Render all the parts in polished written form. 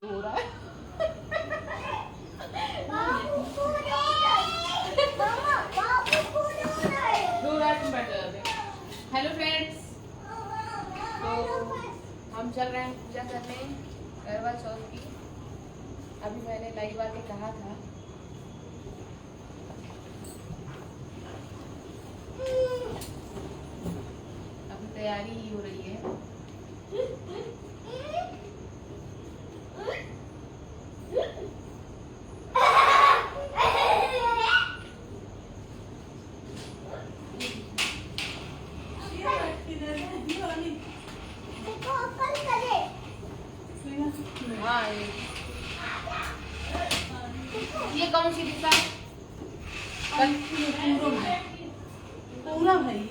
हो रहा है। हेलो फ्रेंड्स, तो हम चल रहे हैं पूजा करने करवा चौथ की। अभी मैंने लाइव आके कहा था, अभी तैयारी ही हो रही है। हाँ, ये कौन सी दिशा है? पूरा भाई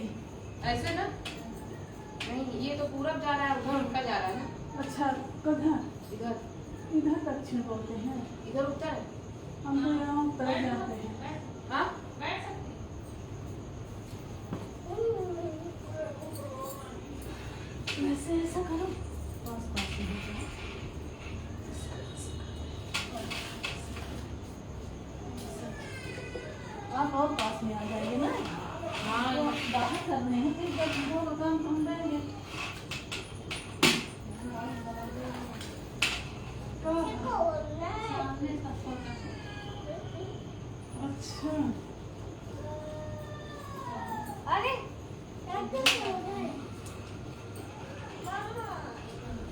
ऐसे ना नहीं, ये तो पूरब जा रहा है, उधर उनका जा रहा है ना। अच्छा कहाँ? इधर इधर दक्षिण बोलते हैं, इधर उत्तर है। हम तो यहाँ उत्तर जाते हैं। हाँ, वैसे ऐसा करो, पास पास में हो जाओ। आप और पास में आ जाइए ना। हाँ, तो बाहर कर रहे हैं, फिर जब वो काम हम देंगे। अच्छा,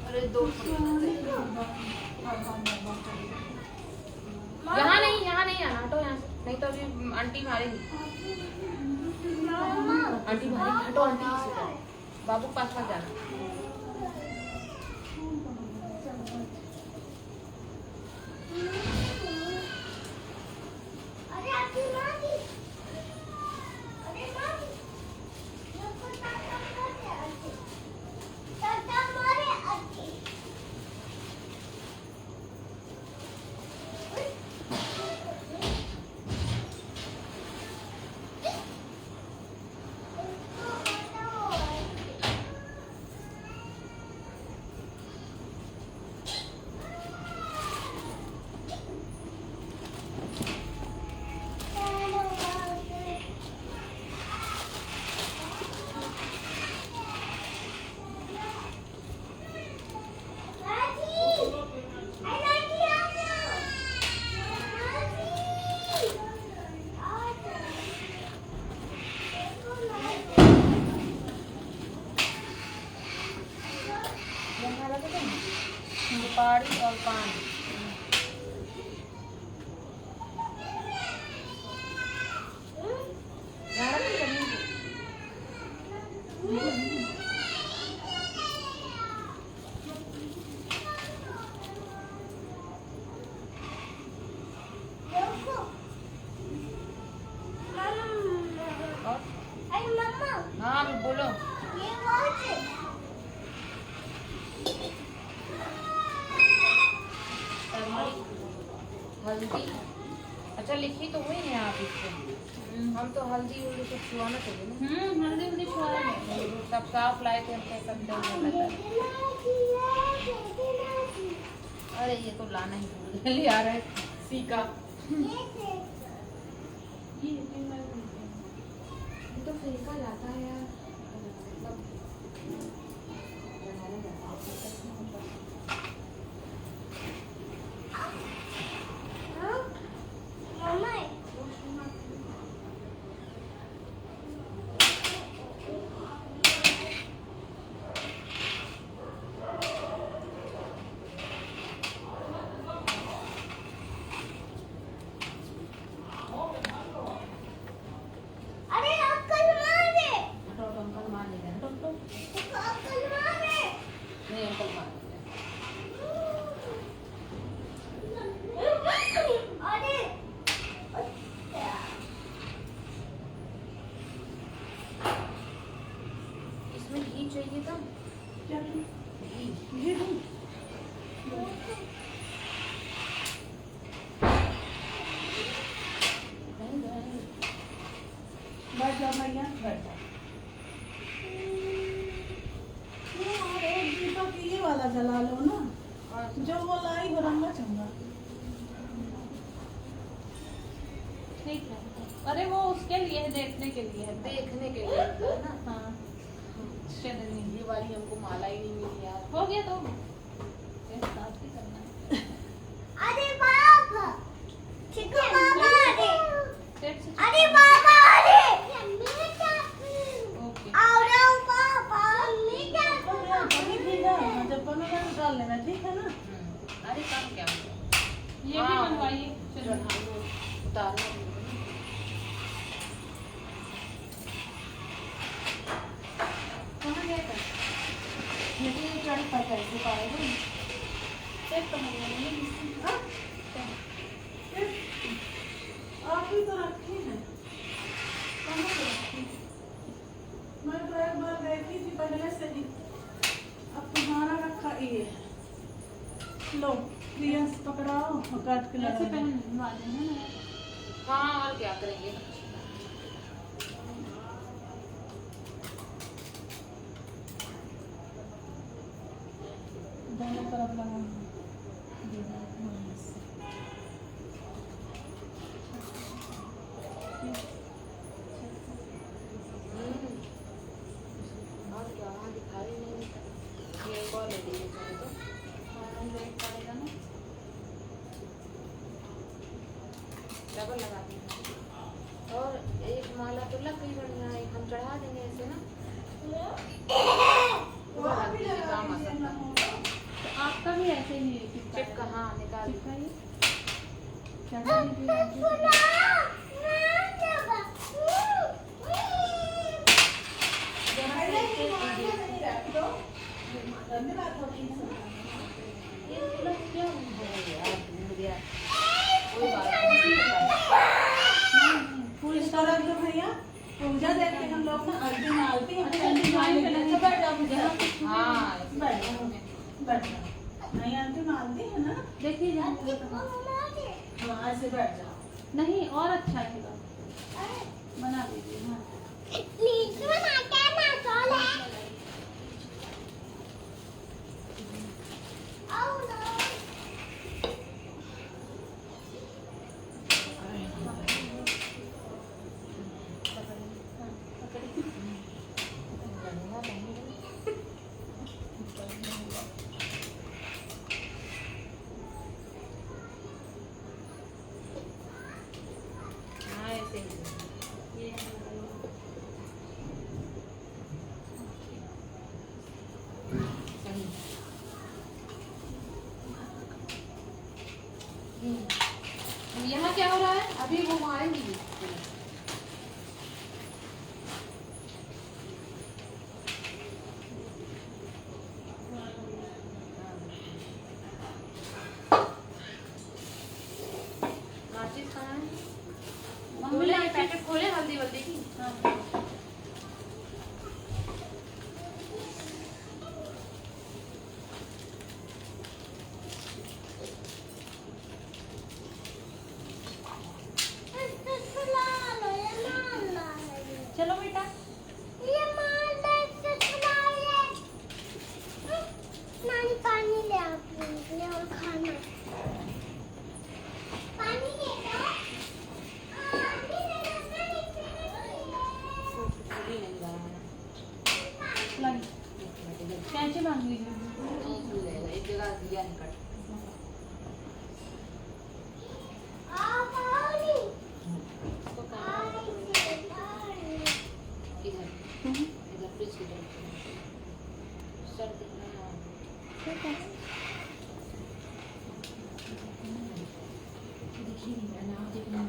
अरे दो यहाँ नहीं, यहाँ नहीं आना, हटो यहाँ से, नहीं तो अभी आंटी मारेगी। आंटी मारेगी, हटो आंटी से जाओ। बाबू के पास मत जाना। सुपारी और पान। हाँ बोलो। हल्दी, अच्छा लिखी तो हुई है आप इसको। हम तो हल्दी उल्दी सब छुआना चाहिए ना। हल्दी उल्दी छुआ है। सब साफ लाए थे, हम सब दे। अरे ये तो लाना ही भूल गए, ले आ रहा है सीका। ये तो फेंका जाता है यार, मतलब बनाया जाता है। इसमें घी चाहिए था। क्या ये बैठ जा भैया, बैठ जा। ये वाला जला लो ना, जो वो लाई रंगा चंगा। ठीक है। अरे वो उसके लिए है, देखने के लिए है। देखने के लिए होता है ना। हाँ चलिए ये वाली हमको माला ही नहीं मिली यार। हो गया तो एक साथ ही करना है। अरे बाबा चिकू बाबा पेट से अरे बाबा अरे ओके। आओ आओ बाबा मीठा पानी भीगा जब बनेगा तो डाल लेना, ठीक है ना। अरे कम क्या हुआ? ये भी हाँ, बनवाइए। चलो चढ़ाना उतारना भी होगा। कहाँ गया था? ये चढ़ पाता है तो पाएगा। पेट तो मंगवाइए। आप ही तो रखी है। कहाँ पे रखी? मैं तो एक बार देखी थी पहले से ही। अब तुम्हारा रखा ये है। लो प्रिया से पकड़ाओ और काट के ऐसे लगा पहनवा देना ना। हाँ और क्या करेंगे? दोनों तरफ लगा। और क्या वहाँ दिखाई नहीं देता। ये एक और ले लीजिए चाहे तो। और वेट पड़ेगा ना। डबल लगा देंगे। और एक माला तो लग गई बढ़िया, एक हम चढ़ा देंगे ऐसे ना। वो रख दीजिए, काम आ सकता है। तो आपका भी ऐसे ही चिपका, हाँ निकाल। चिपकाइए। क्या करेंगे? ये तुलस क्या है यार, भूल गया। कोई बात नहीं। फूल इस तरह तो भैया पूजा देखते हम लोग ना आरती में आरती हम अच्छा, चंडी डिजाइन माई पे में लगी। बैठ जाओ मुझे हाँ बैठ जाओ बैठ जाओ। नहीं आरती में आरती है ना। देखिए जहाँ हाँ ऐसे बैठ जाओ। नहीं और अच्छा रहेगा। बना दीजिए। हाँ हाँ ऐसे ही। ये लगाइए। सही। यहाँ क्या हो रहा है? अभी वो मारेंगी भी। माचिस कहाँ है? खोले ये पैकेट खोले हल्दी वल्दी की। हाँ चलो बेटा। पानी ले आओ और खाना पानी ले आओ। अभी नहीं रहा है। लगी कैसे मांग लीजिए। एक जगह दिया निकट। इसको कहाँ इधर इधर फ्रिज की तरफ सर दिखना है। देखिए नाव दिखना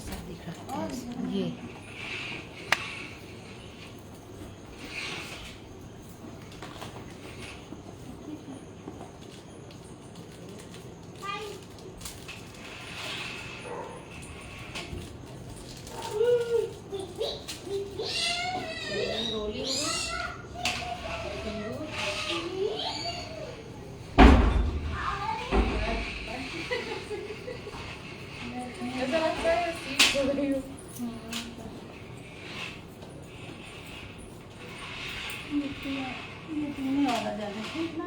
सर दिख रहा है ये। रोली हो ऐसा लगता है सीट हो गई हो। ये पीने वाला जल है ठीक ना।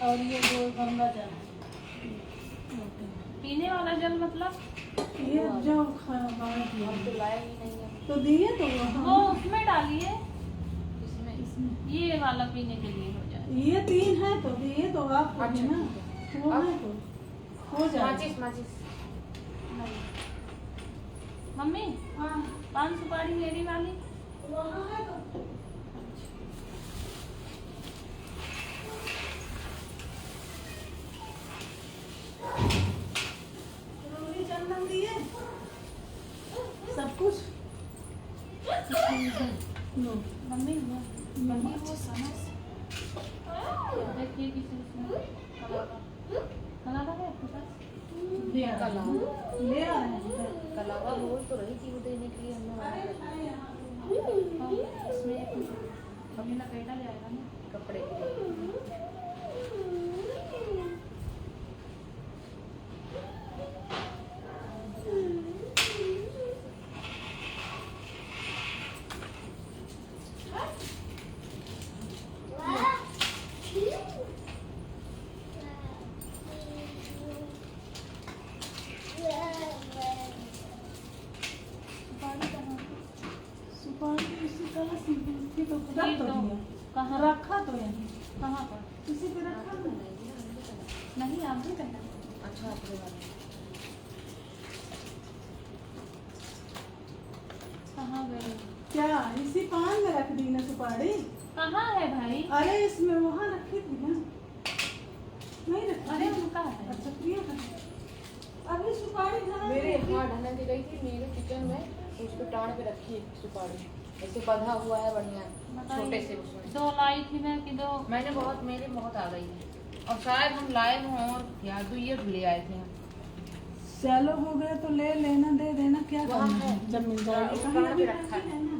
और ये दो गंगा जल है। पीने वाला जल मतलब ये जो खाना हम तो लाए ही नहीं है तो दिए तो वो उसमें डालिए, इसमें। ये वाला पीने के लिए हो जाए। ये 3 है तो दिए तो आपको अच्छा, भी ना ठीक वो है तो हो जाए। माचिस माचिस। मम्मी हाँ 5 सुपारी मेरी वाली। वहाँ है तो रोली चंदन दिए सब कुछ लो। मम्मी वो समझ देखिए किसी उसमें कलावा है आपके पास? ले आ कलावा। ले आ रहे हैं कलावा बोल तो रही थी वो देने के लिए हमने मना कर दिया। हाँ, इसमें मम्मी ना पेड़ा ले आएगा ना। कपड़े के लिए। सुपारी कहाँ है? सुपारी इसी तरह से थी तो ये रख तो तो दिया कहाँ रखा तो यहीं कहाँ पर? इसी पे रखा ना नहीं आप भी करना। अच्छा अपने वाले। कहाँ गए? क्या इसी पान में रख दी ना सुपारी? कहाँ है भाई? अरे इसमें वहाँ रखी थी ना नहीं रखी अरे उनका है। अच्छा प्रिया का अभी सुपारी घर मेरे हाँ ढहना दी गई थी मेरे किचन में, उसको टाण पे रखी है सुपारी, ऐसे बंधा हुआ है बढ़िया छोटे से उसमें। 2 लाई थी मैं कि 2 मैंने बहुत मेरे बहुत आ गई है और शायद हम लाए हों और क्या 2 ये ले आए थे हम। चलो हो गया तो ले लेना दे देना क्या वहाँ करना है है। जब मिल जाएगी हाँ, कहीं उस अभी पे रखा रखी है। है ना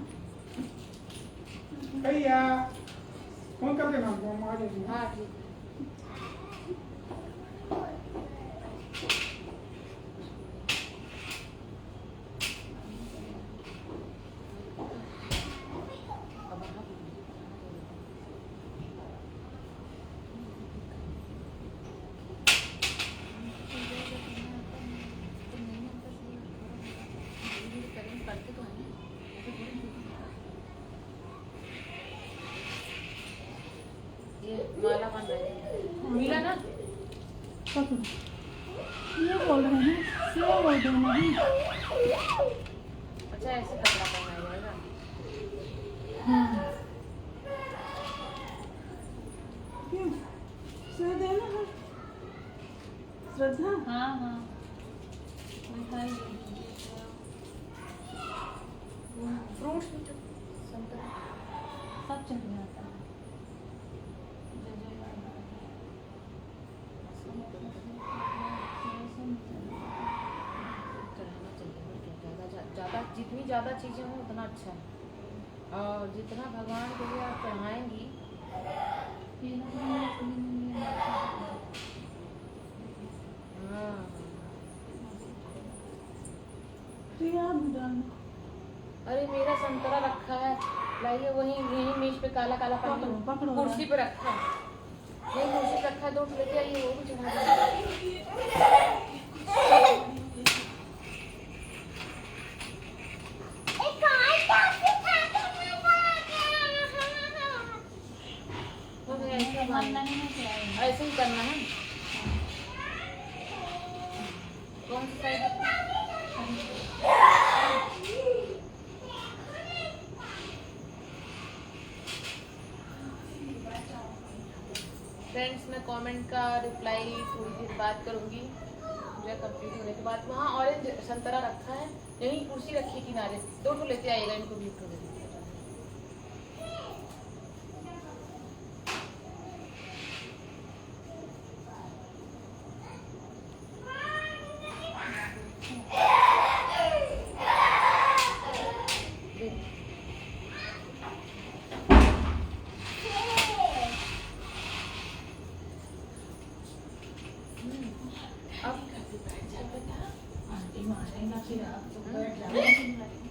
भैया फोन कर देना हमको, हम आ जाएंगे। हाँ ठीक। ये माला बन रही है मिला ना। पकड़ो ये बोल रहे हैं ये बोल रहे नहीं अच्छा ऐसे कपड़ा पहनाया जाएगा। हाँ क्यों से देना है श्रद्धा हाँ हाँ मिठाई फ्रूट्स भी तो संतरा सब चल जाता है। चढ़ाना चाहिए ज़्यादा जितनी ज़्यादा चीज़ें हों उतना अच्छा है और जितना भगवान के लिए आप चढ़ाएंगी। हाँ प्रिया भी डालना अरे मेरा संतरा रखा है, लाइए वहीं यहीं मेज पे काला काला पकड़ो, पकड़ो। पानी कुर्सी पे रखा है, यही कुर्सी पे रखा है, 2 लेके आइए वो भी चढ़ा देंगे। एक और टाफी खा के मजा आ गया। हो गया ऐसे मन मानना नहीं है क्या? ऐसे ही करना है। कौन सी साइड? फ्रेंड्स मैं कमेंट का रिप्लाई थोड़ी देर बाद करूँगी, पूजा कंप्लीट होने के बाद। वहाँ ऑरेंज संतरा रखा है, यहीं कुर्सी रखी है किनारे, 2 लेते आइएगा, इनको गिफ्ट हो देंगे।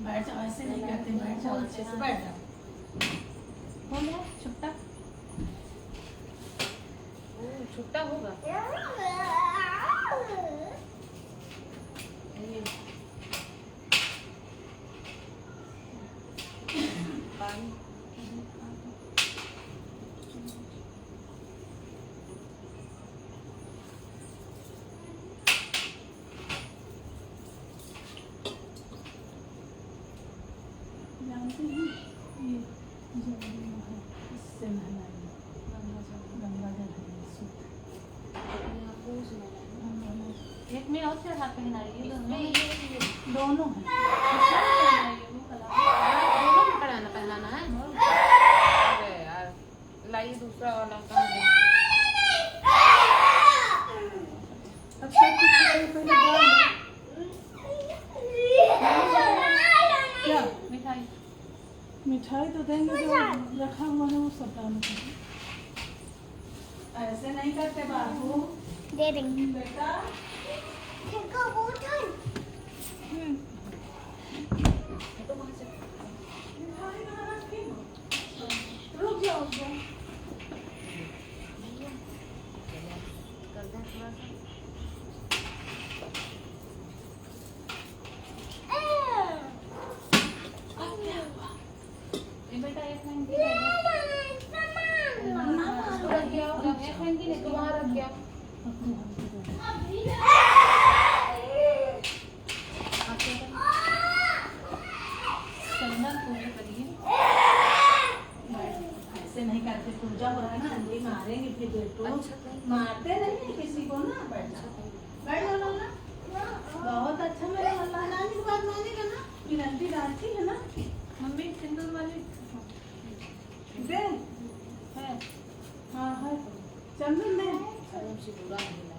बैठ जाओ ऐसे नहीं करते बैठ जाओ अच्छे से बैठ जाओ हो गया छुट्टा। छुट्टा होगा। एक में और चढ़ा पहनाई है दोनों में दोनों है। दोनों में पहनाना है। अरे यार लाइए दूसरा वाला कहाँ गया? अब सब कुछ पहले डाल दो। क्या मिठाई मिठाई तो देंगे, जो रखा हुआ है वो सब डालना चाहिए। ऐसे नहीं करते बाबू दे देंगे बेटा। कबूतर मिठाई कहाँ रखी हो? रुक जाओ कर दें थोड़ा सा। ये बेटा एक हैंकी ले लो। रख गया एक हैंकी ले तो वहाँ रख गया। चंदन पूजा करिए। ऐसे नहीं करते, पूजा हो रहा है ना, अंडे मारेंगे फिर बेटो। मारते नहीं है किसी को ना। बैठ जाओ ना। बहुत अच्छा, मेरे अल्लाह नानी की बात मानेगा ना। फिर अंडी डालती है ना। मम्मी सिंदूर वाली दे है हाँ है चंदन दे। अरे मुझे बुरा नहीं लगा।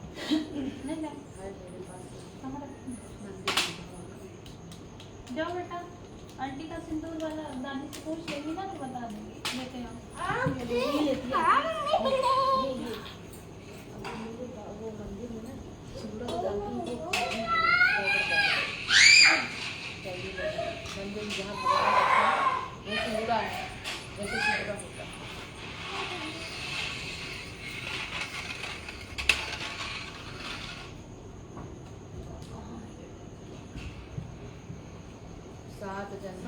नहीं नहीं है मेरे पास कहाँ रखी? मंदिर में। जाओ बेटा, आंटी का सिंदूर वाला दादी से पूछ लेगी ना तो बता देंगे। लेते आओ। वो मंदिर में ना सिंदूर को डालती हूँ, वो मंदिर में जहाँ भगवान रहते हैं वो सिंदूरा है, वैसे सिंदूरा होता है। सात जन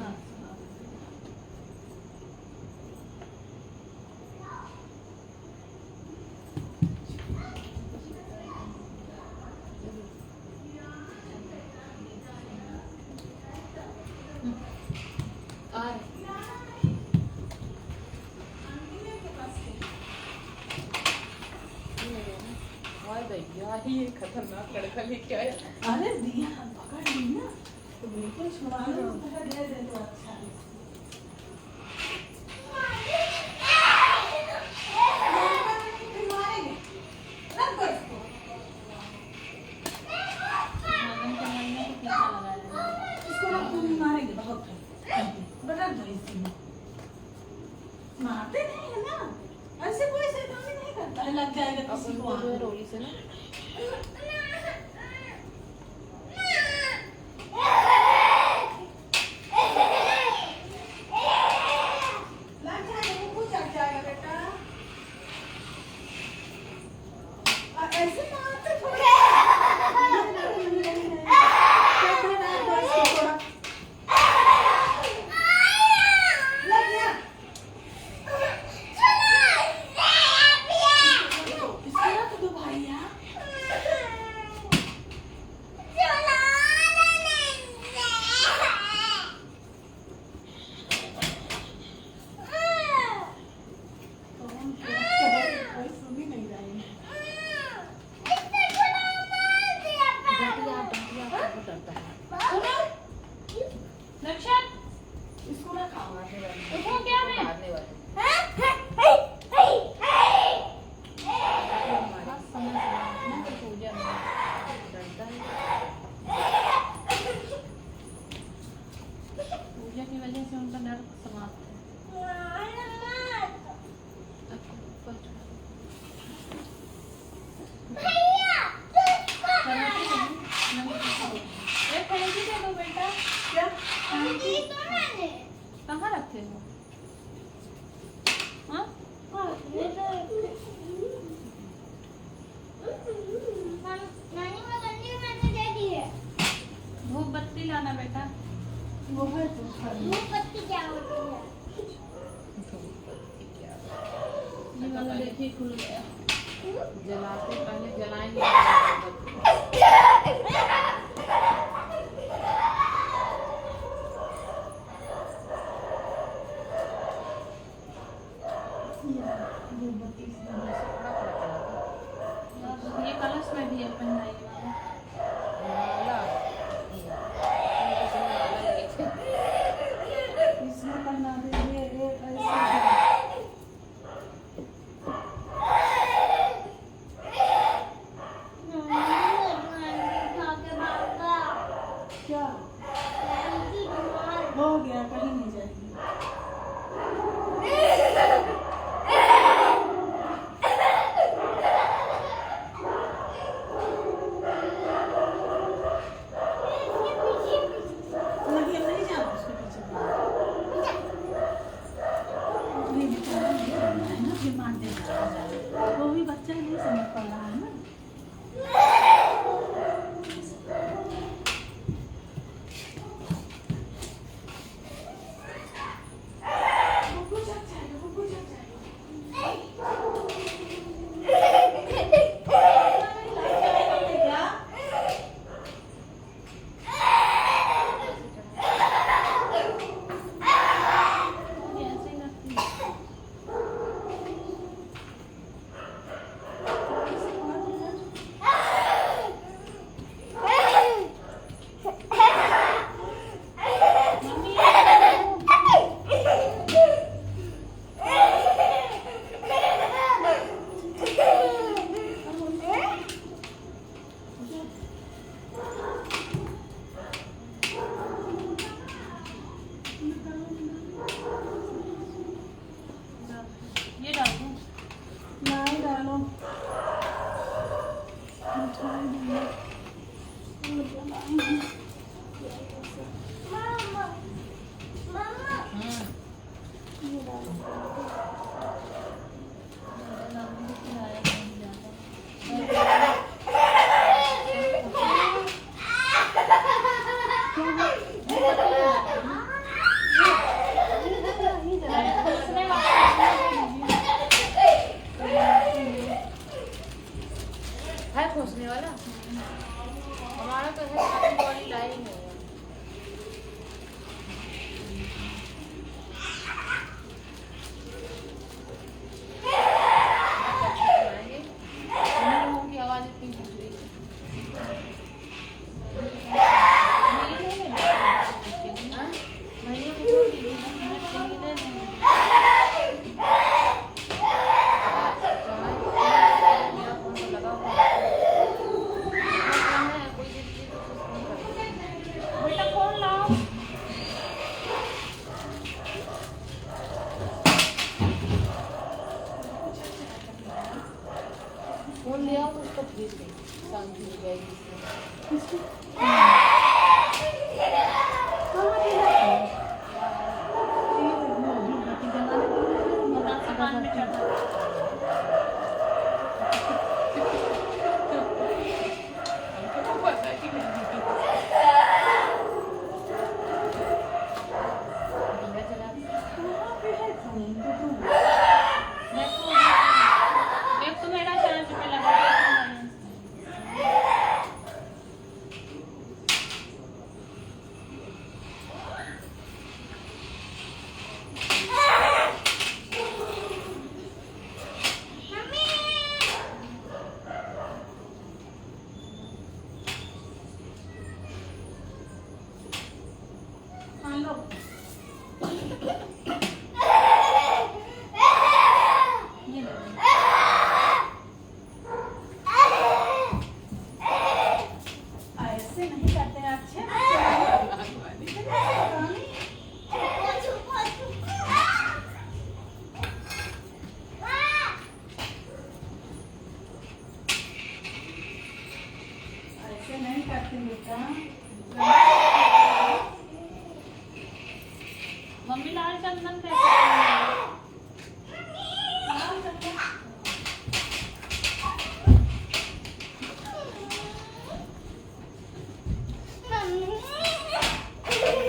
ये खतरनाक लड़का लेके आया। अरे दिया पकड़ ली ना तो बिल्कुल छुड़ा दे दे तो अच्छा है। फिर मारेंगे। रख दो इसको। मांगन के महीने को टीका लगाया है। इसको रख दो, मारेंगे बहुत है। बता दो इसी में। मारते नहीं है ना, ऐसे कोई शैतानी नहीं करता है। लग जाएगा किसी को जो है रोली से ना लग जाएगा, वो कुछ लग जाएगा बेटा। ऐसे मारते थोड़ा। लग गया। इसको रख दो भैया। कोई सुन ही नहीं रहा है। बहुत डरता है। लक्षण इसको रखा हुआ है। वो क्या है? मारने वाले बस समझ गया ना तो पूजा में डरता है। पूजा की वजह से उनका डर समाप्त है। एक फैंसी दे दो बेटा। क्या? कहाँ रखे हो? हाँ? धूप बत्ती लाना बेटा। वो है तो ये वाला देखिए खुल गया। जलाते पहले जलाएंगे। ये कलश में भी है पहनाई वाला। क्या हो गया, कहीं नहीं जाएगी। नहीं, अब नहीं जाना उसके पीछे। नहीं, बेचारा नहीं करना है ना, फिर मान देना। वो भी बच्चा नहीं समझ पा रहा है ना। ऐसे ही लगती है। ये डाल दूँ? नहीं डालो। मिठाई दूंगी। ये डालो। है खोसने वाला हमारा तो है, काफी बड़ी लाइन है। उन लोगों की आवाज इतनी गूंज रही है। हाँ? भैया को छोड़ दीजिए, मिनट के लिए दे देंगे। मेरा फोन तो लगा हुआ है। कोई चीज की तो फोन कर। बेटा फोन लाओ। फोन ले आओ तो उसको भेज दे, शांति हो जाएगी इसमें। बतासा कान में चढ़ा। हमको पता ही नहीं। दिया जला एक तो मेरा चार्ज पे लगा है। हाँ लो। ये ले लो। ऐसे नहीं करते हैं अच्छे। ऐसे नहीं करते बेटा। मम्मी लाल चंदन कैसे करेंगे?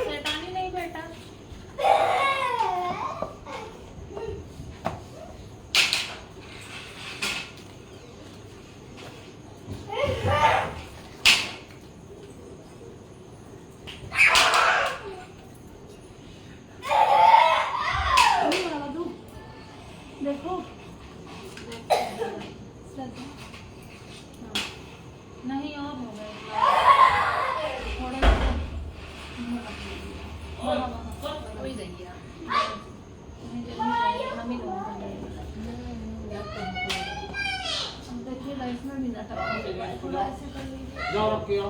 शैतानी नहीं बेटा। देखो नहीं और हो गए थोड़े से। कोई जाइए हम ही लोग देखिएगा इसमें भी नाटक थोड़ा ऐसे कर लीजिए। जाओ रखियो।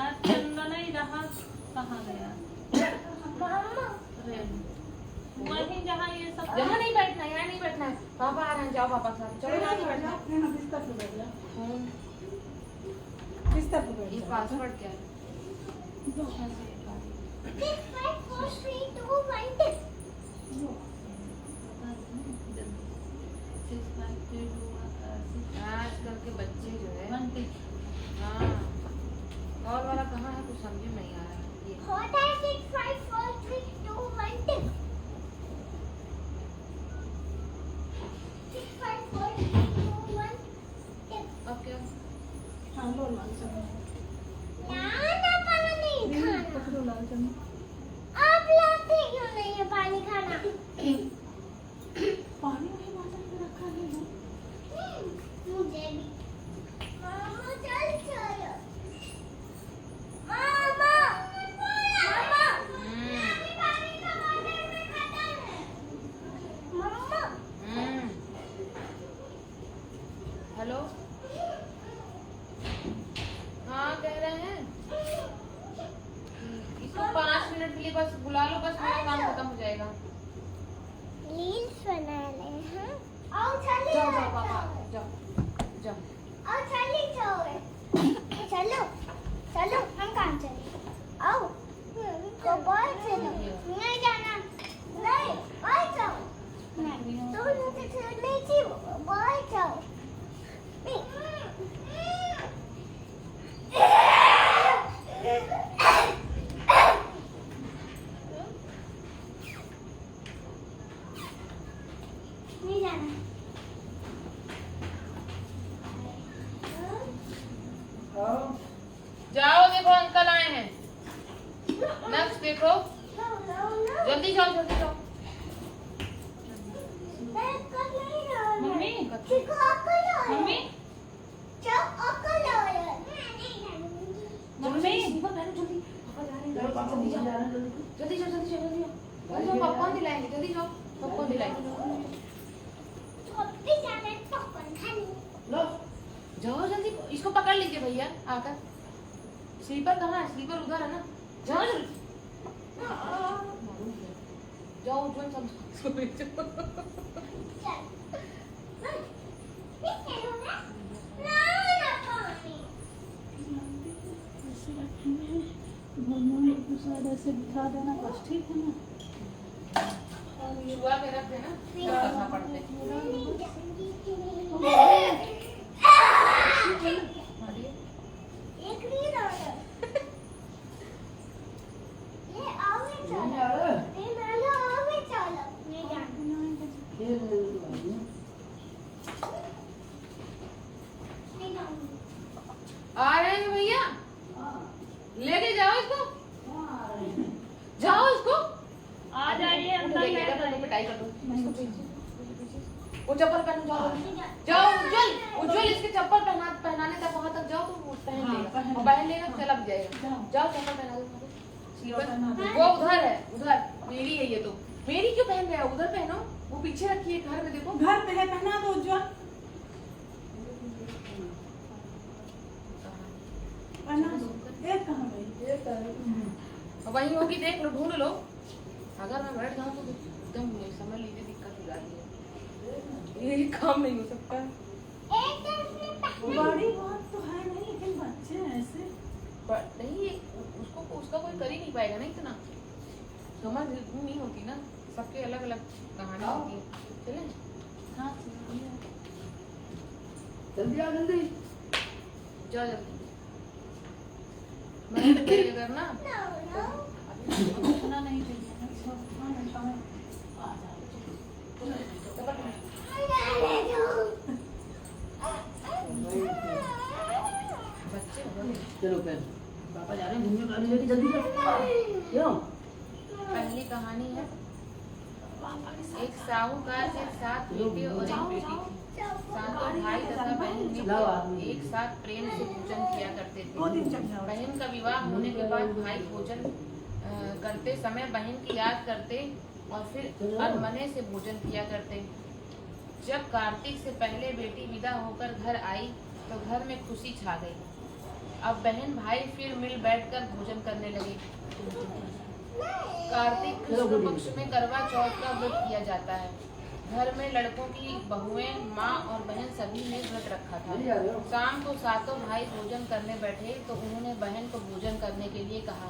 आज चंदन ही रहा, कहाँ गया? वहीं जहाँ ये सब यहाँ नहीं बैठना, यहाँ नहीं बैठना है। पापा आ रहे हैं, जाओ पापा के साथ। चलो यहाँ नहीं बैठना। यहाँ बिस्तर पे बैठ जा, बिस्तर पे बैठ ये जा। पासवर्ड क्या है? 6, 5, 4, 3, 2, 1, टिक। आजकल के बच्चे जो है, हाँ, कॉल वाला कहाँ है, कुछ समझ में नहीं आ रहा है। ये 4, 6, 5, 4, 3, 2, 1, टिक। 6, 5, 4, 3, 2, 1, टिक। अब क्या? हाँ, लो लाल चना। ना पानी नहीं खाना। पकड़ो लाल चना। आप लाते क्यों नहीं है पानी खाना? पानी वही बोतल में रखा है ना। मुझे भी। मामा चल चलो। मामा। मामा। अभी पानी का बोतल में खत्म है। मामा। हेलो, हाँ कह रहे हैं इसको 5 मिनट के लिए बस बुला लो, बस मेरा काम खत्म हो जाएगा। रील्स बना ले हैं। आओ चलिए। जाओ जाओ पापा, जाओ जाओ। आओ चलिए चलो। चलो चलो हम काम चले। आओ को बाहर चलो। नहीं जाना। नहीं बाहर जाओ। नहीं तो नहीं चाहिए बाहर जाओ। नहीं। नहीं जाना। जाओ, देखो अंकल आए हैं। नेक्स्ट देखो, जल्दी जाओ जल्दी जाओ। मम्मी मम्मी मम्मी जल्दी जाओ जल्दी जाओ जल्दी जाओ। पॉपकॉर्न दिलाएंगे, जल्दी जाओ पॉपकॉर्न दिलाएंगे। लो जाओ जल्दी, इसको पकड़ लीजिए भैया आकर। स्लीपर कहाँ है? स्लीपर उधर है ना, जाओ जल्दी। जाओ उज्जवल समझो इसको ले जाओ। ऐसे बिठा देना बस, ठीक है ना। छुआ के रख देना, क्या करना पड़ता है। एक नहीं रहा। ये आवे चलो। ये नाला आवे चलो। नहीं जाना। नहीं जाऊंगी। आ रहे हैं भैया, लेके जाओ इसको, जाओ इसको। आ जाइए अंदर लेके बैठ जाओ, जाइए। पिटाई कर दो इसको पीछे। वो चप्पल पहन जाओ, जाओ उज्जवल, उज्जवल इसके चप्पल पहनाने तक वहां तक जाओ तो वो पहन हाँ, लेगा। पहन और पहन लेगा चला भी जाएगा। जाओ चप्पल पहना दो स्लीपर। वो उधर है, उधर मेरी है ये तो। मेरी क्यों पहन रहे हो? उधर पहनो, वो पीछे रखी है घर में, देखो। घर पे है, पहना दो उज्जवल। पहना दो। एक कहाँ गई? वहीं होगी, देख लो, ढूंढ लो। अगर मैं बैठ जाऊँ तो एकदम समझ लीजिए दिक्कत हो जाती है, ये काम नहीं हो सकता। बड़ी बात तो है नहीं, लेकिन बच्चे ऐसे पर नहीं, उसको उसका कोई कर ही नहीं पाएगा ना इतना, समझ नहीं होती ना, सबके अलग अलग कहानी होती है। चले हाँ जल्दी आओ जल्दी, जाओ जल्दी। मैं तैयारी करना। इतना नहीं चाहिए बच्चे चलो पहन, पापा जा रहे हैं घूमने, गाड़ी लेके जल्दी जाओ। क्यों? पहली कहानी है, एक साहूकार के 7 बेटे और एक बेटी थी। सातों भाई तथा बहन मिलकर एक साथ प्रेम से पूजन किया करते थे। 2 दिन चल जाओ। बहन का विवाह होने के बाद भाई भोजन करते समय बहन की याद करते और फिर अनमने से भोजन किया करते। जब कार्तिक से पहले बेटी विदा होकर घर आई तो घर में खुशी छा गई। अब बहन भाई फिर मिल बैठकर भोजन करने लगे। कार्तिक कृष्ण पक्ष में करवा चौथ का व्रत किया जाता है। घर में लड़कों की बहुएं, माँ और बहन सभी ने व्रत रखा था। शाम को सातों भाई भोजन करने बैठे तो उन्होंने बहन को भोजन करने के लिए कहा।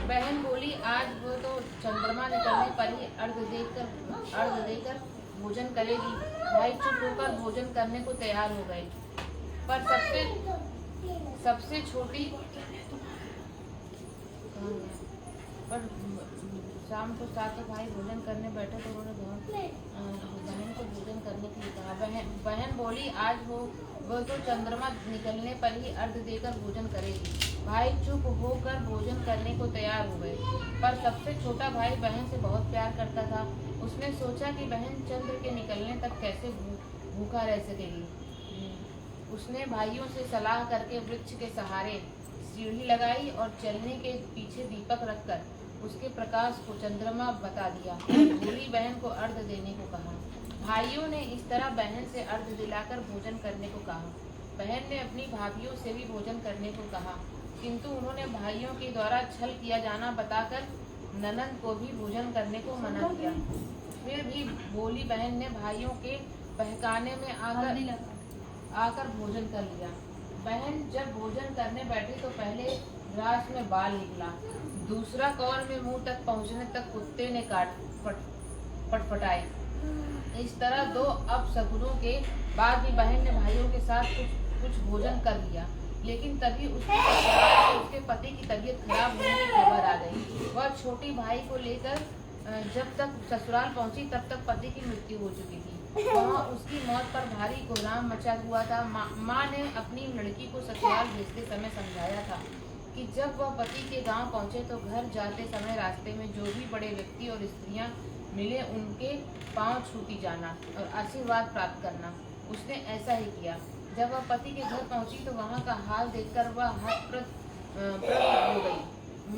बहन बोली, आज वो तो चंद्रमा निकलने पर ही अर्घ देकर भोजन करेगी। भाई चुप होकर भोजन करने को तैयार हो गए, पर सबसे छोटी पर शाम को सातों भाई भोजन करने बैठे तो उन्होंने बहन को भोजन करने के लिए कहा। बहन बोली, आज वो तो चंद्रमा निकलने पर ही अर्घ देकर भोजन करेगी। भाई चुप होकर भोजन करने को तैयार हो गए, पर सबसे छोटा भाई बहन से बहुत प्यार करता था। उसने सोचा कि बहन चंद्र के निकलने तक कैसे भूखा रह सकेगी। उसने भाइयों से सलाह करके वृक्ष के सहारे सीढ़ी लगाई और चलने के पीछे दीपक रखकर उसके प्रकाश को चंद्रमा बता दिया। भोली बहन को अर्घ देने को कहा। भाइयों ने इस तरह बहन से अर्घ दिलाकर भोजन करने को कहा। बहन ने अपनी भाभियों से भी भोजन करने को कहा, किंतु उन्होंने भाइयों के द्वारा छल किया जाना बताकर ननद को भी भोजन करने को मना किया। फिर भी भोली बहन ने भाइयों के बहकाने में आकर भोजन कर लिया। बहन जब भोजन करने बैठी तो पहले रास में बाल निकला, दूसरा कौर में मुंह तक पहुंचने तक कुत्ते ने पटपटाई। इस तरह दो अपशगुनों के बाद भी बहन ने भाइयों के साथ कुछ भोजन कर लिया, लेकिन तभी उसके पति की तबीयत खराब होने की खबर आ गई। वह छोटी भाई को लेकर जब तक ससुराल पहुंची तब तक पति की मृत्यु हो चुकी थी। वहाँ उसकी मौत पर भारी कोहराम मचा हुआ था। माँ ने अपनी लड़की को ससुराल भेजते समय समझाया था कि जब वह पति के गांव पहुंचे तो घर जाते समय रास्ते में जो भी बड़े व्यक्ति और स्त्रियां मिले उनके पांव छूती जाना और आशीर्वाद प्राप्त करना। उसने ऐसा ही किया। जब वह पति के घर पहुंची तो वहाँ का हाल देखकर वह हतप्रभ हो गई।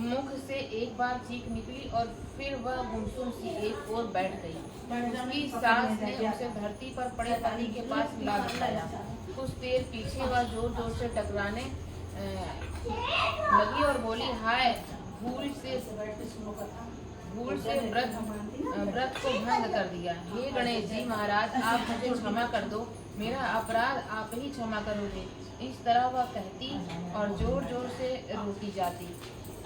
मुख से एक बार चीख निकली और फिर वह गुमसुम सी एक ओर बैठ गई। उसकी सास ने उसे धरती पर पड़े पति के पास ला बिठाया। कुछ देर पीछे वह जोर जोर से टकराने लगी और बोली, हाय, भूल से व्रत को भंग कर दिया। हे गणेश जी महाराज, आप मुझे क्षमा कर दो, मेरा अपराध आप ही क्षमा करोगे। इस तरह वह कहती और जोर जोर से रोती जाती।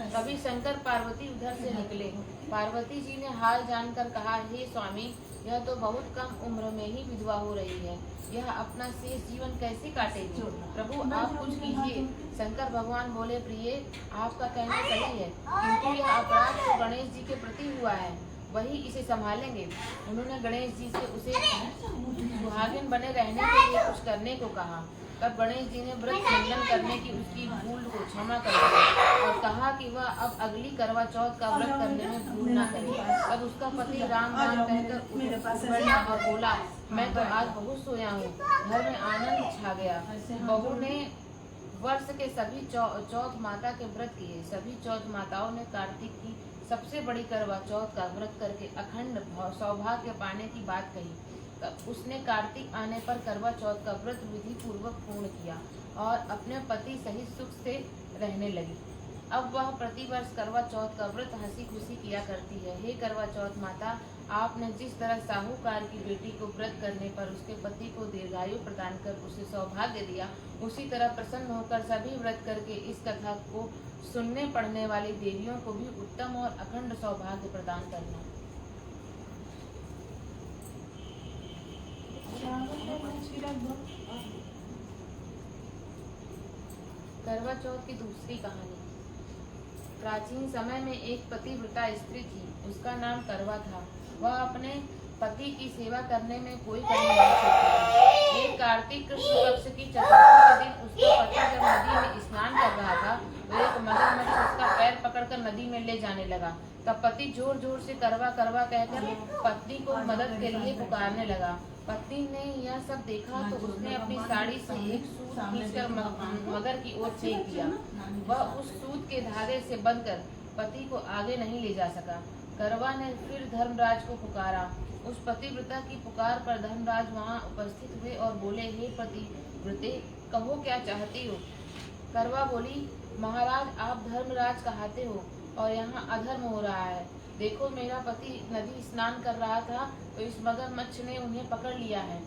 कभी शंकर पार्वती उधर से निकले। पार्वती जी ने हाल जानकर कहा, हे स्वामी, यह तो बहुत कम उम्र में ही विधवा हो रही है, यह अपना शेष जीवन कैसे काटेगी? प्रभु आप कुछ कीजिए। शंकर भगवान बोले, प्रिय, आपका कहना सही है, किंतु यह अपराध तो गणेश जी के प्रति हुआ है, वही इसे संभालेंगे। उन्होंने गणेश जी से उसे सुहागिन बने रहने के लिए कुछ करने को कहा। तब गणेश जी ने व्रत खंडन करने की उसकी भूल को क्षमा कर दिया और कहा कि वह अब अगली करवा चौथ का व्रत करने में भूल न करे। तब उसका पति राम राम कहकर उठा और बोला, मैं तो आज बहुत सोया हूँ। घर में आनंद छा गया। बहू ने वर्ष के सभी चौथ माता के व्रत किए। सभी चौथ माताओं ने कार्तिक की सबसे बड़ी करवा चौथ का व्रत करके अखंड सौभाग्य पाने की बात कही। तब उसने कार्तिक आने पर करवा चौथ का व्रत विधि पूर्वक पूर्ण किया और अपने पति सहित सुख से रहने लगी। अब वह प्रतिवर्ष करवा चौथ का व्रत हंसी खुशी किया करती है। हे करवा चौथ माता, आपने जिस तरह साहूकार की बेटी को व्रत करने पर उसके पति को दीर्घायु प्रदान कर उसे सौभाग्य दिया, उसी तरह प्रसन्न होकर सभी व्रत करके इस कथा को सुनने पढ़ने वाली देवियों को भी उत्तम और अखंड सौभाग्य प्रदान करना। करवा चौथ की दूसरी कहानी। प्राचीन समय में एक पतिव्रता स्त्री थी, उसका नाम करवा था। वह अपने पति की सेवा करने में कोई कमी नहीं छोड़ती। एक कार्तिक कृष्ण पक्ष की चतुर्थी के दिन उसका पति जब नदी में स्नान कर रहा था तो एक मगरमच्छ उसका पैर पकड़कर नदी में ले जाने लगा। तब पति जोर जोर से करवा करवा कहकर पत्नी को मदद के लिए पुकारने लगा। पत्नी ने यह सब देखा तो उसने अपनी साड़ी से एक सूत खींचकर मगर की ओर फेंक दिया। वह उस सूत के धागे से बंधकर पति को आगे नहीं ले जा सका। करवा ने फिर धर्मराज को पुकारा। उस पतिव्रता की पुकार पर धर्मराज वहां उपस्थित हुए और बोले, हे पतिव्रते, कहो क्या चाहती हो। करवा बोली, महाराज आप धर्मराज कहते हो और यहाँ अधर्म हो रहा है। देखो मेरा पति नदी स्नान कर रहा था तो इस मगरमच्छ ने उन्हें पकड़ लिया है।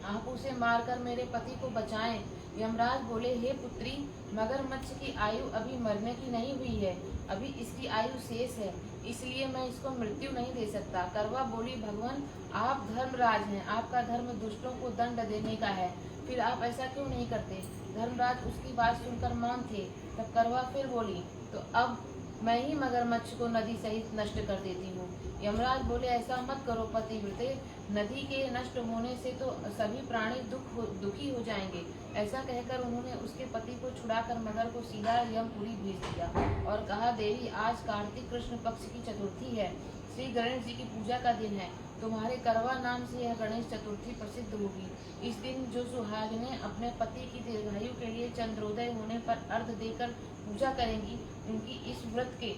आप उसे मारकर मेरे पति को बचाएं। यमराज बोले, हे पुत्री, मगरमच्छ की आयु अभी मरने की नहीं हुई है, अभी इसकी आयु शेष है, इसलिए मैं इसको मृत्यु नहीं दे सकता। करवा बोली, भगवान आप धर्मराज हैं, आपका धर्म दुष्टों को दंड देने का है, फिर आप ऐसा क्यों नहीं करते। धर्मराज उसकी बात सुनकर मौन थे। तब करवा फिर बोली, तो अब मैं ही मगरमच्छ को नदी सहित नष्ट कर देती हूँ। यमराज बोले, ऐसा मत करो पतिव्रते, नदी के नष्ट होने से तो सभी प्राणी दुखी हो जाएंगे। ऐसा कहकर उन्होंने उसके पति को छुड़ाकर मगर को सीधा यमपुरी भेज दिया और कहा, देवी आज कार्तिक कृष्ण पक्ष की चतुर्थी है, श्री गणेश जी की पूजा का दिन है, तुम्हारे करवा नाम से यह गणेश चतुर्थी प्रसिद्ध होगी। इस दिन जो सुहागिनें अपने पति की दीर्घायु के लिए चंद्रोदय होने पर अर्घ देकर पूजा करेंगी, उनकी इस व्रत के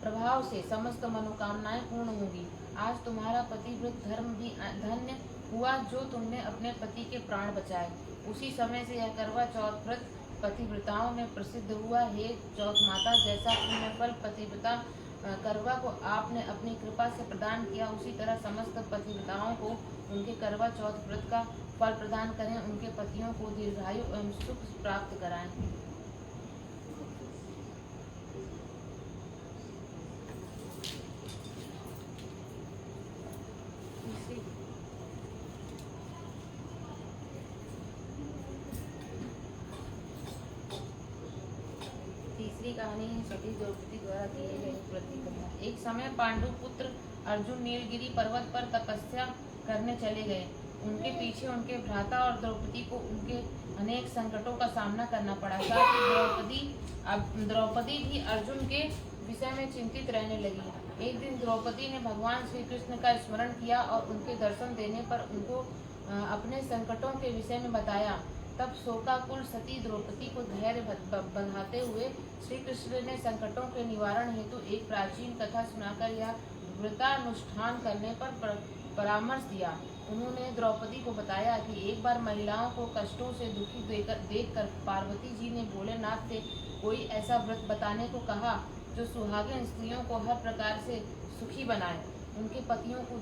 प्रभाव से समस्त मनोकामनाएं पूर्ण होगी। आज तुम्हारा पतिव्रत धर्म भी धन्य हुआ जो तुमने अपने पति के प्राण बचाए। उसी समय से यह करवा चौथ व्रत पतिव्रताओं में प्रसिद्ध हुआ। हे चौथ माता, जैसा पुण्य फल पतिव्रता करवा को आपने अपनी कृपा से प्रदान किया, उसी तरह समस्त पतिव्रताओं को उनके करवा चौथ व्रत का फल प्रदान करें, उनके पतियों को दीर्घायु एवं सुख प्राप्त कराएं। तीसरी कहानी है सती द्रौपदी द्वारा किए गए व्रत की कथा। एक समय पांडु पुत्र अर्जुन नीलगिरी पर्वत पर तपस्या करने चले गए। उनके पीछे उनके भ्राता और द्रौपदी को उनके अनेक संकटों का सामना करना पड़ा। साथ ही द्रौपदी भी अर्जुन के विषय में चिंतित रहने लगी। एक दिन द्रौपदी ने भगवान श्री कृष्ण का स्मरण किया और उनके दर्शन देने पर उनको अपने संकटों के विषय में बताया। तब शोकाकुल सती द्रौपदी को धैर्य बढ़ाते हुए श्री कृष्ण ने संकटों के निवारण हेतु एक प्राचीन कथा सुनाकर या व्रतानुष्ठान करने पर परामर्श दिया। उन्होंने द्रौपदी को बताया कि एक बार महिलाओं को कष्टों से दुखी देखकर पार्वती जी ने भोलेनाथ से कोई ऐसा व्रत बताने को कहा जो सुहागिन स्त्रियों को हर प्रकार से सुखी बनाए, उनके पतियों को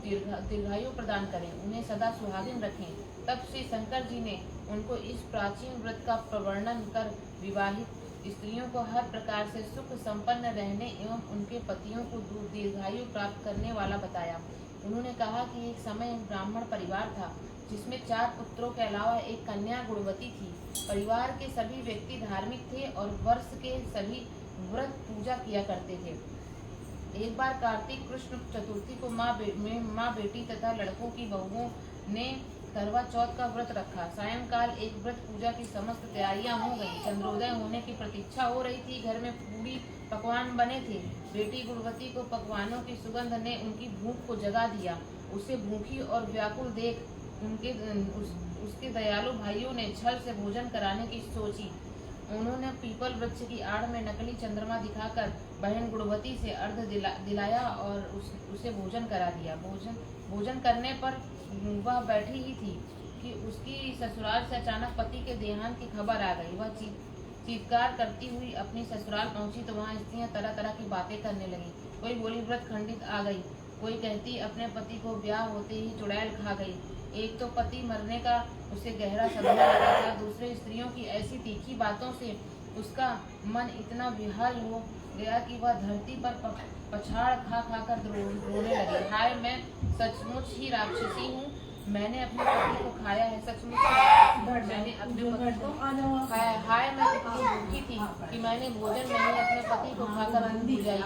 दीर्घायु प्रदान करें, उन्हें सदा सुहागिन रखें। तब श्री शंकर जी ने उनको इस प्राचीन व्रत का प्रवर्णन कर विवाहित स्त्रियों को हर प्रकार से सुख संपन्न रहने एवं उनके पतियों को दीर्घायु प्राप्त करने वाला बताया। उन्होंने कहा कि एक समय एक ब्राह्मण परिवार था जिसमें 4 पुत्रों के अलावा एक कन्या गुणवती थी। परिवार के सभी व्यक्ति धार्मिक थे और वर्ष के सभी व्रत पूजा किया करते थे। एक बार कार्तिक कृष्ण चतुर्थी को माँ बेटी तथा लड़कों की बहुओं ने करवा चौथ का व्रत रखा। सायंकाल एक व्रत पूजा की समस्त तैयारियां हो गई। चंद्रोदय होने की प्रतीक्षा हो रही थी। घर में पूरी पकवान बने थे। बेटी गुणवती को पकवानों की सुगंध ने उनकी भूख को जगा दिया। उसे भूखी और व्याकुल देख उसके दयालु भाइयों ने छल से भोजन कराने की सोची। उन्होंने पीपल वृक्ष की आड़ में नकली चंद्रमा दिखाकर बहन गुणवती से अर्घ दिलाया और उसे भोजन करा दिया। भोजन करने पर वह बैठी ही थी कि उसकी ससुराल से अचानक पति के देहांत की खबर आ गई। वह चीत्कार करती हुई अपनी ससुराल पहुंची तो वहाँ स्त्रियां तरह तरह की बातें करने लगी। कोई बोली व्रत खंडित आ गई, कोई कहती अपने पति को ब्याह होते ही चुड़ैल खा गई। एक तो पति मरने का उसे गहरा सदमा लगा था। दूसरे स्त्रियों की ऐसी तीखी बातों से उसका मन इतना विहल हो गया कि वह धरती पर पछाड़ खा कर रोने लगी। हाय, मैं सचमुच ही राक्षसी हूँ, मैंने अपने पति को खाया है। सचमुच मैंने अपने पति को खाया। हाय, मैं कितनी भूखी थी कि मैंने भोजन में ही अपने पति को खाकर भूल गई।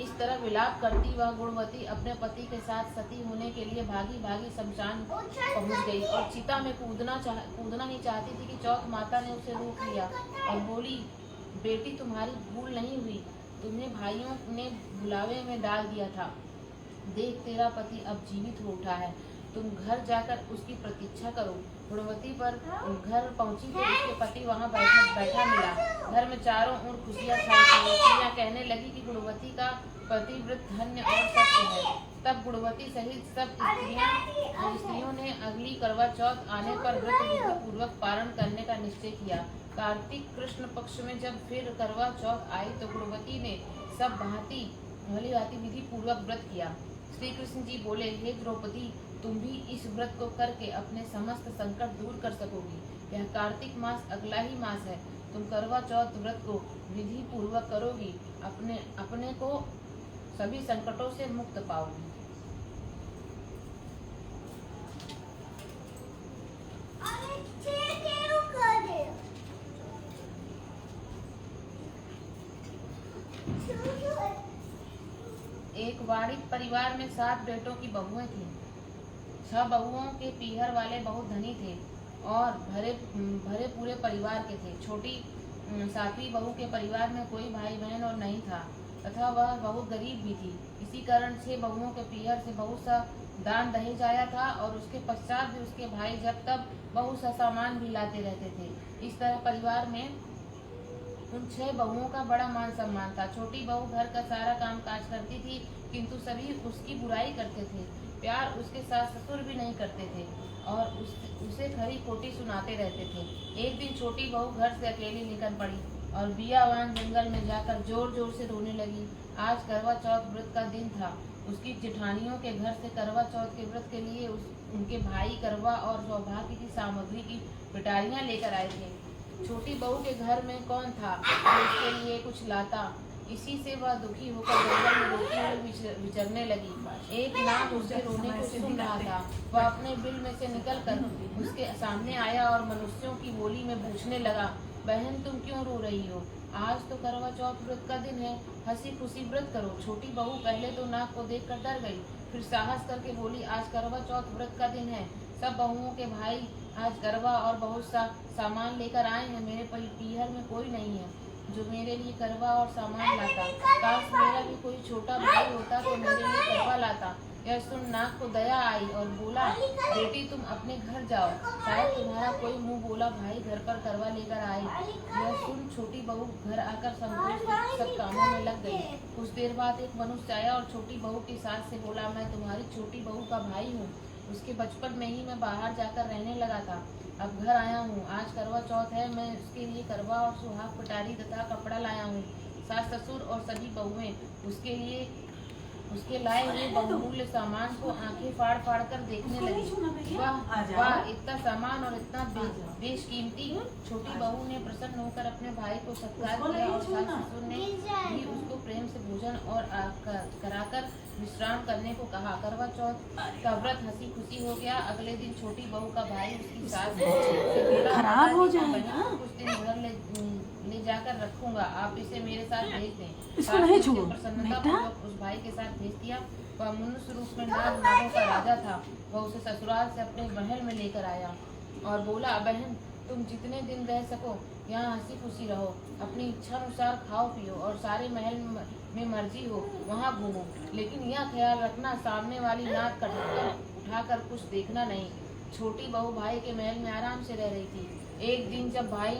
इस तरह विलाप करती वह गुणवती अपने पति के साथ सती होने के लिए भागी शमशान पहुंच गई और चिता में कूदना ही चाहती थी कि चौथ माता ने उसे रोक लिया और बोली, बेटी तुम्हारी भूल नहीं हुई, तुम्हें भाइयों ने बुलावे में डाल दिया था। देख तेरा पति अब जीवित हो उठा है। तुम घर जाकर उसकी प्रतीक्षा करो। गुणवती पर घर पहुंची तो उसके पति वहां बैठा मिला। घर में चारों ओर खुशियां छाई थी। स्त्रियां कहने लगी कि गुणवती का पतिव्रत धन्य और सत्य है। तब गुणवती सहित सब स्त्रियों ने अगली करवा चौथ आने पर व्रत विधि पूर्वक पारण करने का निश्चय किया। कार्तिक कृष्ण पक्ष में जब फिर करवा चौथ आई तो गुणवती ने सब भांति विधि पूर्वक व्रत किया। श्री कृष्ण जी बोले, हे द्रौपदी, तुम भी इस व्रत को करके अपने समस्त संकट दूर कर सकोगी। यह कार्तिक मास अगला ही मास है। तुम करवा चौथ व्रत को विधि पूर्वक करोगी, अपने को सभी संकटों से मुक्त पाओगी। एक वाणिक परिवार में 7 बेटों की बहुएं थीं। 6 बहुओं के पीहर वाले बहुत धनी थे और भरे पूरे परिवार के थे। छोटी 7वीं बहू के परिवार में कोई भाई बहन और नहीं था तथा वह बहुत गरीब भी थी। इसी कारण 6 बहुओं के पीहर से बहुत सा दान दहेज आया था और उसके पश्चात भी उसके भाई जब तब बहुत सा सामान भी लाते रहते थे। इस तरह परिवार में उन 6 बहुओं का बड़ा मान सम्मान था। छोटी बहू घर का सारा काम काज करती थी, किंतु सभी उसकी बुराई करते थे। प्यार उसके सास ससुर भी नहीं करते थे और उसे खरी खोटी सुनाते रहते थे। एक दिन छोटी बहू घर से अकेली निकल पड़ी और बियावान जंगल में जाकर जोर जोर से रोने लगी। आज करवा चौथ व्रत का दिन था। उसकी जेठानियों के घर से करवा चौथ के व्रत के लिए उनके भाई करवा और सौभाग्य की सामग्री की पिटारियां लेकर आए थे। छोटी बहू के घर में कौन था जो उसके लिए कुछ लाता। इसी से वह दुखी होकर जंगल में रोती हुई विचरने लगी। एक नाग उसके रोने को सुन रहा था। वह अपने बिल में से निकलकर उसके सामने आया और मनुष्यों की बोली में पूछने लगा, बहन तुम क्यों रो रही हो? आज तो करवा चौथ व्रत का दिन है, हंसी खुशी व्रत करो। छोटी बहू पहले तो नाग को देखकर डर गई, फिर साहस करके बोली, आज करवा चौथ व्रत का दिन है। सब बहुओं के भाई आज करवा और बहुत सा सामान लेकर आए हैं। मेरे पीहर में कोई नहीं है जो मेरे लिए करवा और सामान लाता। काश मेरा भी कोई छोटा भाई होता तो मेरे लिए करवा लाता। यह सुन नाग को दया आई और बोला, बेटी तुम अपने घर जाओ, शायद तुम्हारा कोई मुंह बोला भाई घर पर करवा लेकर आए। यह सुन छोटी बहू घर आकर संतोष सब कामों में लग गई। कुछ देर बाद एक मनुष्य आया और छोटी बहू की सास से बोला, मैं तुम्हारी छोटी बहू का भाई हूँ। उसके बचपन में ही मैं बाहर जाकर रहने लगा था, अब घर आया हूँ। आज करवा चौथ है, मैं उसके लिए करवा और सुहाग पिटारी तथा कपड़ा लाया हूँ। सास ससुर और सभी बहुएं उसके लाए हुए बहुमूल्य सामान को आंखें फाड़ फाड़ कर देखने लगी। वाह इतना सामान और इतना बेशकीमती। छोटी बहू ने प्रसन्न होकर अपने भाई को सत्कार किया और सास ससुर ने भी उसको प्रेम से भोजन और कराकर विश्राम करने को कहा। करवा चौथ का व्रत हंसी खुशी हो गया। अगले दिन छोटी बहू का भाई उसकी सास खराब हो जाएगा, कुछ दिन घर ले जाकर रखूंगा, आप इसे मेरे साथ भेज दें। इसको नहीं छुओ प्रसन्नता पूर्वक उस भाई के साथ भेज दिया। वह मनुष्य रूप में नागों का राजा था। वह उसे ससुराल से अपने महल में लेकर आया और बोला, बहन तुम जितने दिन रह सको यहाँ हंसी खुशी रहो, अपनी इच्छा अनुसार खाओ पियो और सारे महल में मर्जी हो वहाँ घूमो, लेकिन यह ख्याल रखना सामने वाली नाक का ढक्कन उठाकर कुछ देखना नहीं। छोटी बहू भाई के महल में आराम से रह रही थी। एक दिन जब भाई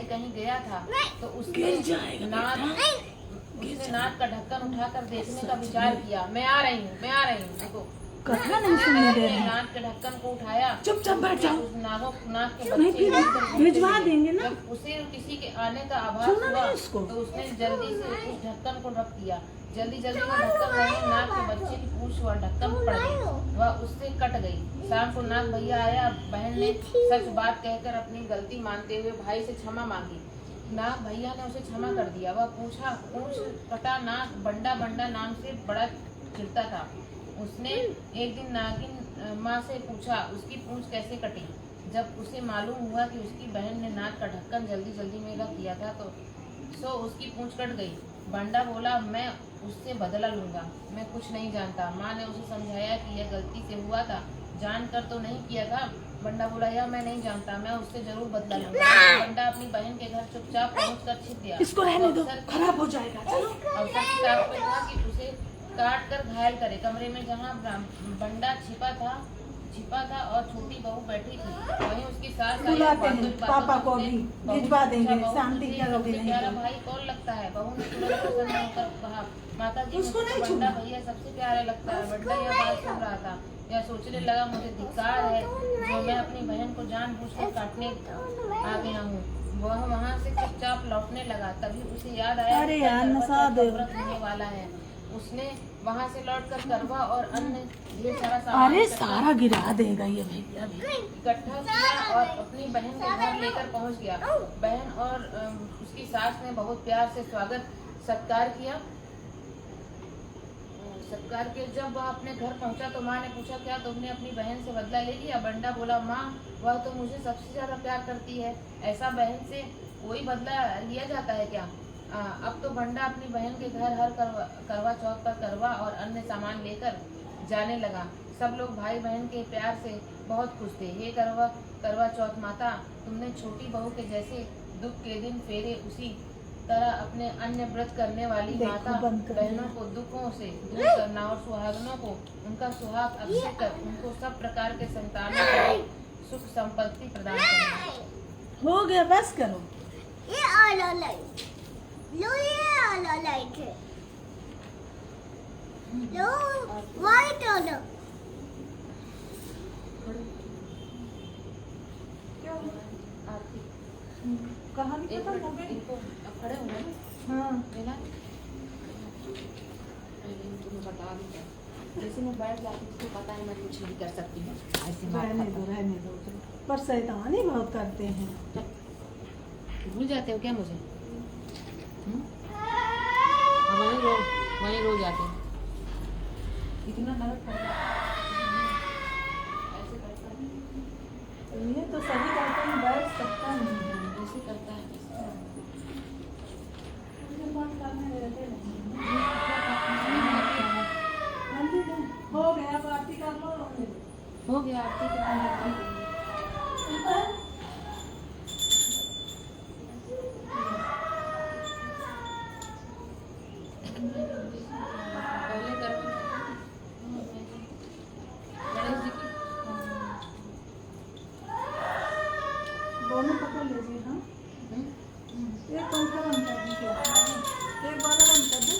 कहीं गया था तो उसने नाक का ढक्कन उठाकर देखने का विचार किया। मैं आ रही हूँ देखो। कथा नहीं सुनने दे रहे। नाक के ढक्कन को उठाया, चुपचाप बैठ जाओ, नाक के नहीं बच्चे भिजवा देंगे ना। जब उसे किसी के आने का आभास हुआ तो उसने जल्दी से उस ढक्कन को रख दिया। जल्दी में ढक्कन लगे, नाक के बच्चे की पूंछ व ढक्कन पड़ गई, वह उससे कट गई। शाम को नाग भैया आया। बहन ने सच बात कहकर अपनी गलती मानते हुए भाई से क्षमा मांगी। नाग भैया ने उसे क्षमा कर दिया। वह पूंछ कटा नाग बंडा नाम से बड़ा चिढ़ता था। उसने एक दिन नागिन माँ से पूछा उसकी पूंछ कैसे कटी। जब उसे मालूम हुआ कि उसकी बहन ने नाक का ढक्कन जल्दी में रख दिया था तो उसकी पूंछ कट गई। बंडा बोला, मैं उससे बदला लूंगा, मैं कुछ नहीं जानता। माँ ने उसे समझाया कि यह गलती से हुआ था, जानकर तो नहीं किया था। बंडा बोला, यह मैं नहीं जानता, मैं उससे जरूर बदला लूंगा। बंडा अपनी बहन के घर चुपचाप पहुंचकर छिप गया। इसको रहने दो, खराब हो जाएगा। चलो। अवसर की ताक पे था कि उसे काट कर घायल करे। कमरे में जहाँ बंडा छिपा था और छोटी बहू बैठी थी, वहीं उसकी सास आई और बुलाते हैं, बहादुर पापा बातों को में भी उसने बहू भिजवा से देंगे, पूछा, "बहू, शांति तुझे करोगे सबसे नहीं प्यारा तो।" भाई कौन लगता है? बहू ने तुरंत प्रसन्न होकर कहा, माता जी, उसको मुझे नहीं बंडा छूना। भैया सबसे प्यारा लगता है। बंडा यह बात सुन रहा था, यह सोचने लगा, मुझे धिक्कार है जो मैं अपनी बहन को जानबूझकर काटने आ गया हूँ। वह वहाँ से चुपचाप लौटने लगा। तभी उसे याद आया अरे कि यार, कल नशा करवा चौथ दे। का व्रत होने वाला है। उसने वहाँ से लौटकर करवा और अन्य ढेर सारा सामान अरे इकट्ठा सारा गिरा देगा ये भैया भी। इकट्ठा किया और अपनी बहन के घर लेकर पहुंच गया। बहन और उसकी सास ने बहुत प्यार से सत्कार किया। जब वह अपने घर पहुंचा तो माँ ने पूछा, क्या तुमने अपनी बहन से बदला ले लिया? बंडा बोला, माँ, वह तो मुझे सबसे ज्यादा प्यार करती है, ऐसा बहन से कोई बदला लिया जाता है क्या? अब तो बंडा अपनी बहन के घर हर करवा चौथ पर करवा और अन्य सामान लेकर जाने लगा। सब लोग भाई बहन के प्यार से बहुत खुश थे। हे करवा चौथ माता, तुमने छोटी बहू के जैसे दुख के दिन फेरे, उसी तरह अपने अन्य व्रत करने वाली देखो, माता बंद कर बहनों को दुखों से दूर करना और सुहागनों को उनका सुहाग अभिषेक कर उनको सब प्रकार के संतानों को सुख संपत्ति प्रदान करना। हो गया, बस करो। ये आला लाइट लो, ये आला लाइट है लो, वाइट आला। आरती कहानी एक खत्म हो मिनट, गई। इनको अब खड़े हो गए ना? हाँ, लेना? पहले तुम्हें बता दूँ, जैसे मैं बैठ जाती हूँ, पता है मैं कुछ नहीं कर सकती हूँ, ऐसे मार रहने खाता दो, हूँ। रहने दो। पर शैतानी बहुत करते हैं। भूल जाते हो क्या मुझे? हाँ, वहीं रो जाते हो। इतना नरक करता है। ऐसे करता है, ये तो सही करते हैं, बैठ सकता नहीं है। ऐसे करता है। मुझे बात करने देते नहीं। हाँ जी, हो गया, अब आरती कर लो, रहने दो। हो गया आरती के पहले करो गणेश जी की। दोनों पकड़ लीजिए। हाँ, एक पंखा बंद कर दीजिए, एक बार बंद कर दो।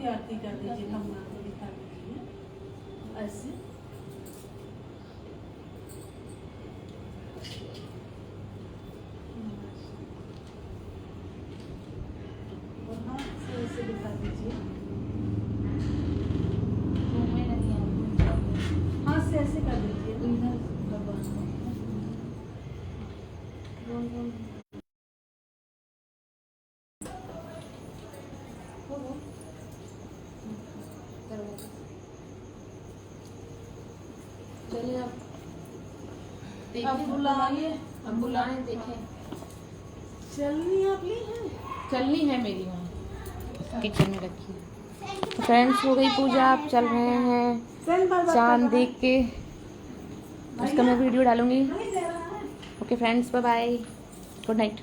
की आरती कर दीजिए, भगवान को दिखा दीजिए ऐसे। और हाथ से ऐसे दिखा दीजिए, घूमने नहीं आती। हाथ से ऐसे कर दीजिए। इधर भगवान को बोल बोल। चलिए अब अब बुलाइए, अब बुलाएं, देखें। चलनी आप ली है। चलनी है मेरी वहाँ किचन में रखी है। फ्रेंड्स हो गई पूजा, आप चल रहे हैं चांद देख के, उसका मैं वीडियो डालूंगी। Okay friends, bye bye, good night.